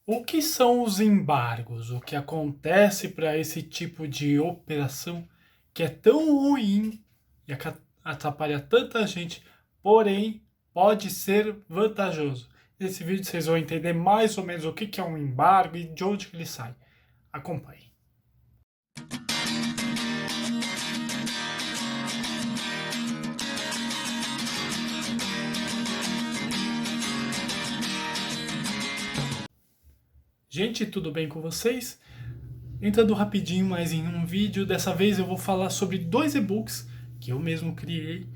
O que são os embargos? O que acontece para esse tipo de operação que é tão ruim e atrapalha tanta gente, porém pode ser vantajoso? Nesse vídeo vocês vão entender mais ou menos o que é um embargo e de onde que ele sai. Acompanhe. Gente, tudo bem com vocês? Entrando rapidinho mais em um vídeo, dessa vez eu vou falar sobre dois e-books que eu mesmo criei,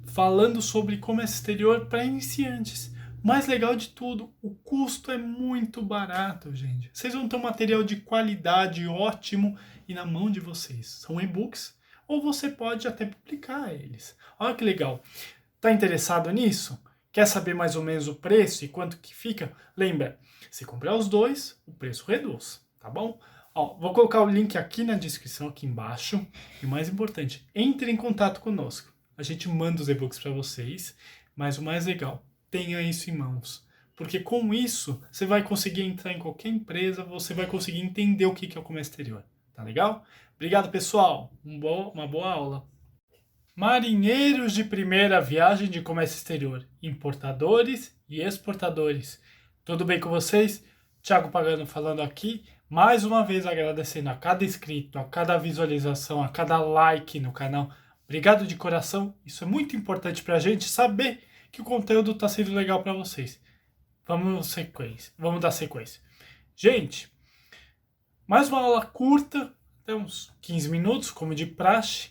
falando sobre comércio exterior para iniciantes. Mais legal de tudo, o custo é muito barato, gente. Vocês vão ter um material de qualidade ótimo e na mão de vocês. São e-books ou você pode até publicar eles. Olha que legal. Tá interessado nisso? Quer saber mais ou menos o preço e quanto que fica? Lembra, se comprar os dois, o preço reduz, tá bom? Ó, vou colocar o link aqui na descrição, aqui embaixo. E o mais importante, entre em contato conosco. A gente manda os e-books para vocês, mas o mais legal, tenha isso em mãos. Porque com isso, você vai conseguir entrar em qualquer empresa, você vai conseguir entender o que é o comércio exterior. Tá legal? Obrigado, pessoal. Uma boa aula. Marinheiros de primeira viagem de comércio exterior, importadores e exportadores. Tudo bem com vocês? Thiago Pagano falando aqui, mais uma vez agradecendo a cada inscrito, a cada visualização, a cada like no canal. Obrigado de coração, isso é muito importante para a gente saber que o conteúdo está sendo legal para vocês. Vamos dar sequência. Gente, mais uma aula curta, até uns 15 minutos, como de praxe.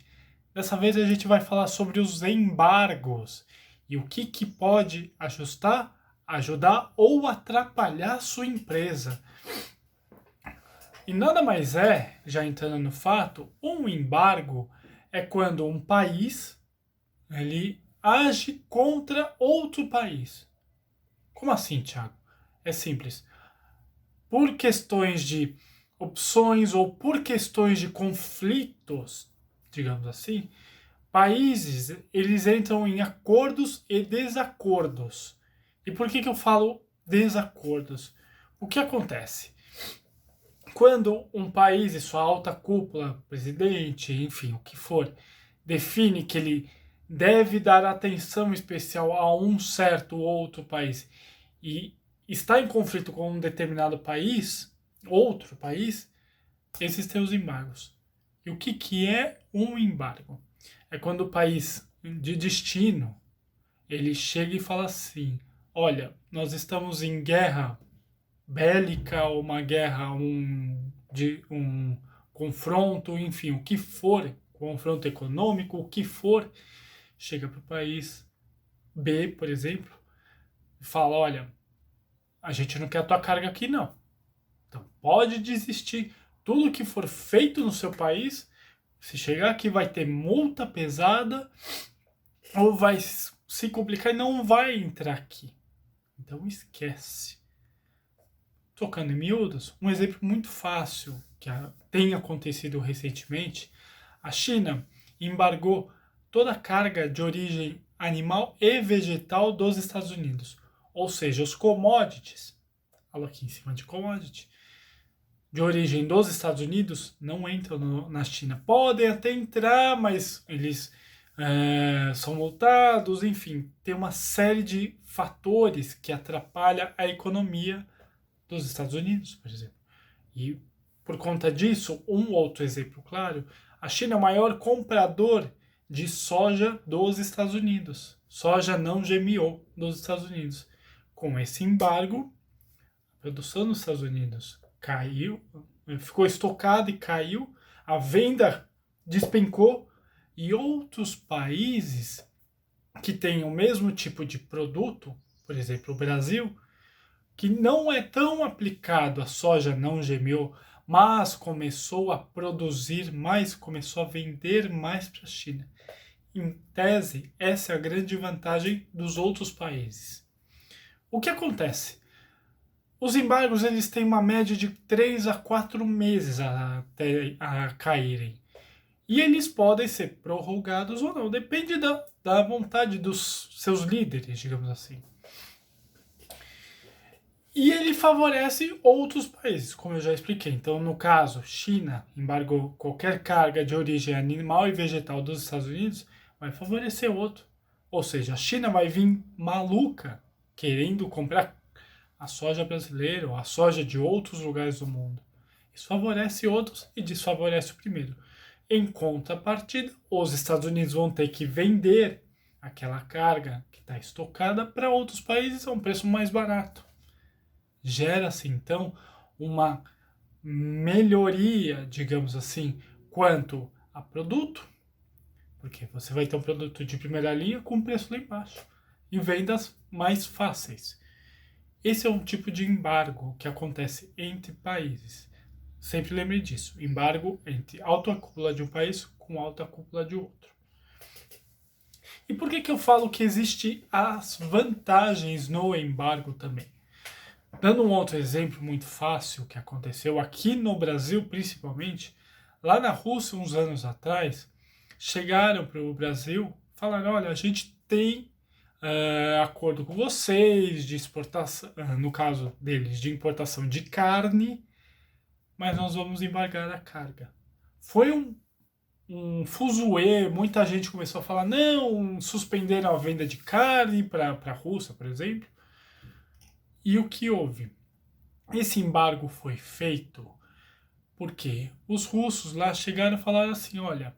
Dessa vez a gente vai falar sobre os embargos e o que pode ajustar, ajudar ou atrapalhar a sua empresa. E nada mais é, já entrando no fato, um embargo é quando um país ele age contra outro país. Como assim, Thiago? É simples. Por questões de opções ou por questões de conflitos, digamos assim, países, eles entram em acordos e desacordos. E por que eu falo desacordos? O que acontece? Quando um país e sua alta cúpula, presidente, enfim, o que for, define que ele deve dar atenção especial a um certo outro país e está em conflito com um determinado país, outro país, existem os embargos. E o que é um embargo? É quando o país de destino ele chega e fala assim: olha, nós estamos em guerra bélica, uma guerra, um confronto, enfim, o que for, confronto econômico, o que for, chega para o país B, por exemplo, e fala: olha, a gente não quer a tua carga aqui, não. Então pode desistir. Tudo que for feito no seu país, se chegar aqui vai ter multa pesada ou vai se complicar e não vai entrar aqui. Então esquece. Tocando em miúdos, um exemplo muito fácil que tem acontecido recentemente, a China embargou toda a carga de origem animal e vegetal dos Estados Unidos. Ou seja, os commodities, falo aqui em cima de commodity, de origem dos Estados Unidos não entram na China. Podem até entrar, mas eles são multados, enfim, tem uma série de fatores que atrapalham a economia dos Estados Unidos, por exemplo. E por conta disso, um outro exemplo claro, a China é o maior comprador de soja dos Estados Unidos. Soja não GMO dos Estados Unidos. Com esse embargo, a produção nos Estados Unidos caiu, ficou estocada e caiu, a venda despencou e outros países que têm o mesmo tipo de produto, por exemplo, o Brasil, que não é tão aplicado a soja não GMO, mas começou a produzir mais, começou a vender mais para a China. Em tese, essa é a grande vantagem dos outros países. O que acontece? Os embargos eles têm uma média de 3 a 4 meses a caírem. E eles podem ser prorrogados ou não, depende da vontade dos seus líderes, digamos assim. E ele favorece outros países, como eu já expliquei. Então, no caso, China embargou qualquer carga de origem animal e vegetal dos Estados Unidos, vai favorecer outro. Ou seja, a China vai vir maluca querendo comprar a soja brasileira ou a soja de outros lugares do mundo. Isso favorece outros e desfavorece o primeiro. Em contrapartida, os Estados Unidos vão ter que vender aquela carga que está estocada para outros países a um preço mais barato. Gera-se então uma melhoria, digamos assim, quanto a produto, porque você vai ter um produto de primeira linha com preço lá embaixo e vendas mais fáceis. Esse é um tipo de embargo que acontece entre países. Sempre lembre disso, embargo entre alta cúpula de um país com alta cúpula de outro. E por que eu falo que existe as vantagens no embargo também? Dando um outro exemplo muito fácil que aconteceu aqui no Brasil, principalmente, lá na Rússia, uns anos atrás, chegaram para o Brasil, falaram: olha, a gente tem acordo com vocês de exportação, no caso deles, de importação de carne, mas nós vamos embargar a carga. Foi um fuzuê, muita gente começou a falar: não, suspenderam a venda de carne para a Rússia, por exemplo. E o que houve? Esse embargo foi feito porque os russos lá chegaram e falaram assim: olha,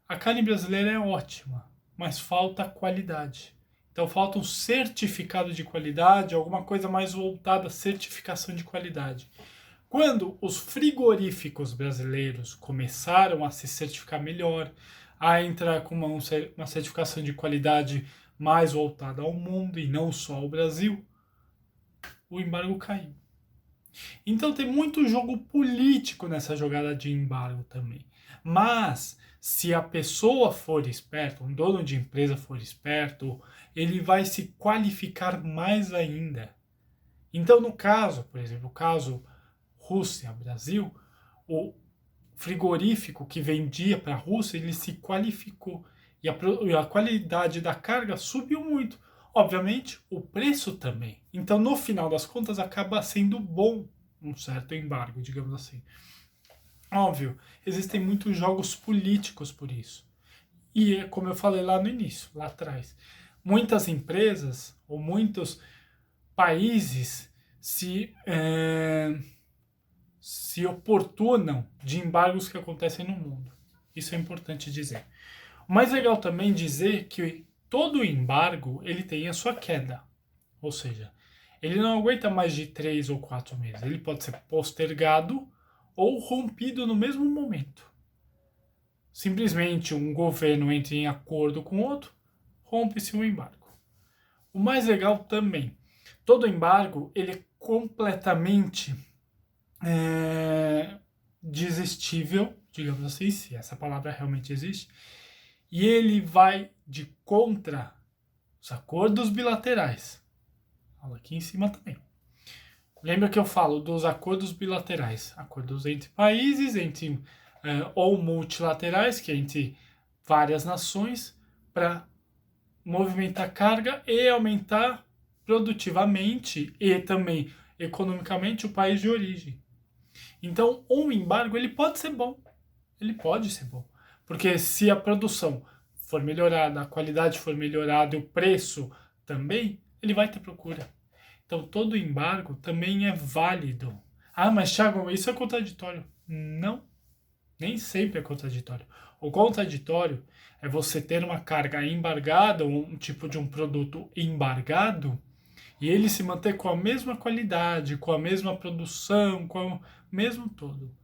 a carne brasileira é ótima, mas falta qualidade. Então falta um certificado de qualidade, alguma coisa mais voltada à certificação de qualidade. Quando os frigoríficos brasileiros começaram a se certificar melhor, a entrar com uma certificação de qualidade mais voltada ao mundo e não só ao Brasil, o embargo caiu. Então tem muito jogo político nessa jogada de embargo também. Mas se a pessoa for esperta, um dono de empresa for esperto, ele vai se qualificar mais ainda. Então no caso, por exemplo, o caso Rússia-Brasil, o frigorífico que vendia para a Rússia, ele se qualificou e a qualidade da carga subiu muito. Obviamente, o preço também. Então, no final das contas, acaba sendo bom um certo embargo, digamos assim. Óbvio, existem muitos jogos políticos por isso. E, como eu falei lá no início, lá atrás, muitas empresas ou muitos países se oportunam de embargos que acontecem no mundo. Isso é importante dizer. O mais legal também dizer que todo embargo ele tem a sua queda. Ou seja, ele não aguenta mais de 3 ou 4 meses. Ele pode ser postergado ou rompido no mesmo momento. Simplesmente um governo entra em acordo com outro, rompe-se o embargo. O mais legal também, todo embargo ele é completamente desistível, digamos assim, se essa palavra realmente existe, e ele vai de contra os acordos bilaterais. Fala aqui em cima também. Lembra que eu falo dos acordos bilaterais, acordos entre países, entre ou multilaterais, que é entre várias nações, para movimentar carga e aumentar produtivamente e também economicamente o país de origem. Então, um embargo ele pode ser bom, porque se a produção for melhorada, a qualidade for melhorada e o preço também, ele vai ter procura. Então, todo embargo também é válido. Ah, mas Thiago, isso é contraditório. Não, nem sempre é contraditório. O contraditório é você ter uma carga embargada, um tipo de um produto embargado, e ele se manter com a mesma qualidade, com a mesma produção, com o mesmo todo.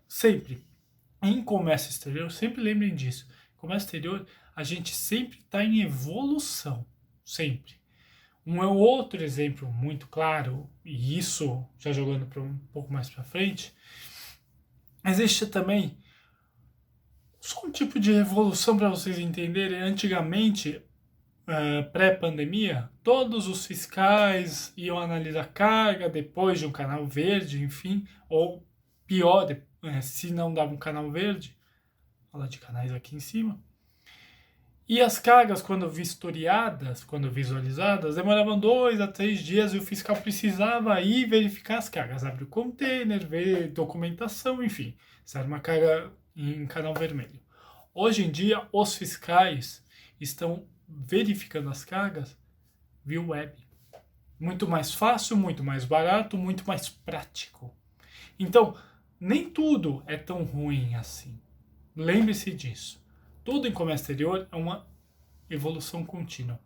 Sempre. Em comércio exterior, sempre lembrem disso. Em comércio exterior, a gente sempre está em evolução. Sempre. Um outro exemplo muito claro, e isso já jogando para um pouco mais para frente, existe também só um tipo de evolução para vocês entenderem. Antigamente, pré-pandemia, todos os fiscais iam analisar carga depois de um canal verde, enfim, ou pior, se não dava um canal verde, fala de canais aqui em cima, E as cargas, quando vistoriadas, quando visualizadas, demoravam 2 a 3 dias e o fiscal precisava ir verificar as cargas, abrir o container, ver documentação, enfim, se era uma carga em canal vermelho. Hoje em dia, os fiscais estão verificando as cargas via web. Muito mais fácil, muito mais barato, muito mais prático. Então, nem tudo é tão ruim assim. Lembre-se disso. Tudo em comércio exterior é uma evolução contínua.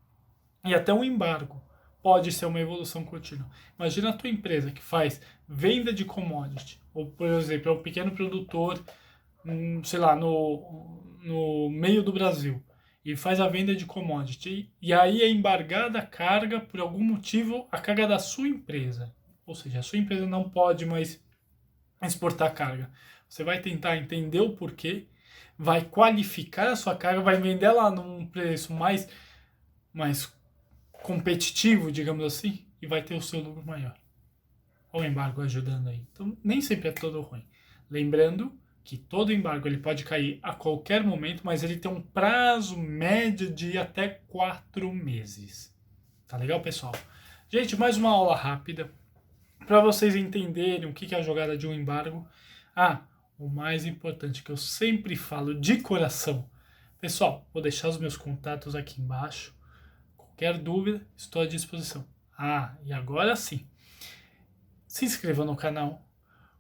E até um embargo pode ser uma evolução contínua. Imagina a tua empresa que faz venda de commodity, ou por exemplo, é um pequeno produtor, sei lá, no meio do Brasil, e faz a venda de commodity, e aí é embargada a carga, por algum motivo, a carga da sua empresa. Ou seja, a sua empresa não pode mais exportar carga. Você vai tentar entender o porquê, vai qualificar a sua carga, vai vender ela num preço mais competitivo, digamos assim, e vai ter o seu lucro maior. Olha o embargo ajudando aí. Então, nem sempre é todo ruim. Lembrando que todo embargo ele pode cair a qualquer momento, mas ele tem um prazo médio de até 4 meses. Tá legal, pessoal? Gente, mais uma aula rápida para vocês entenderem o que é a jogada de um embargo. O mais importante que eu sempre falo de coração. Pessoal, vou deixar os meus contatos aqui embaixo. Qualquer dúvida, estou à disposição. E agora sim. Se inscrevam no canal,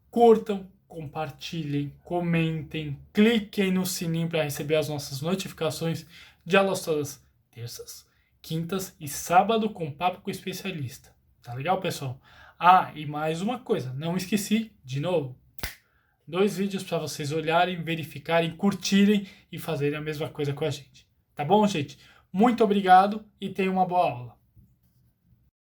curtam, compartilhem, comentem, cliquem no sininho para receber as nossas notificações de aulas todas terças, quintas e sábado com papo com especialista. Tá legal, pessoal? E mais uma coisa, não esqueci, de novo, 2 vídeos para vocês olharem, verificarem, curtirem e fazerem a mesma coisa com a gente. Tá bom, gente? Muito obrigado e tenham uma boa aula.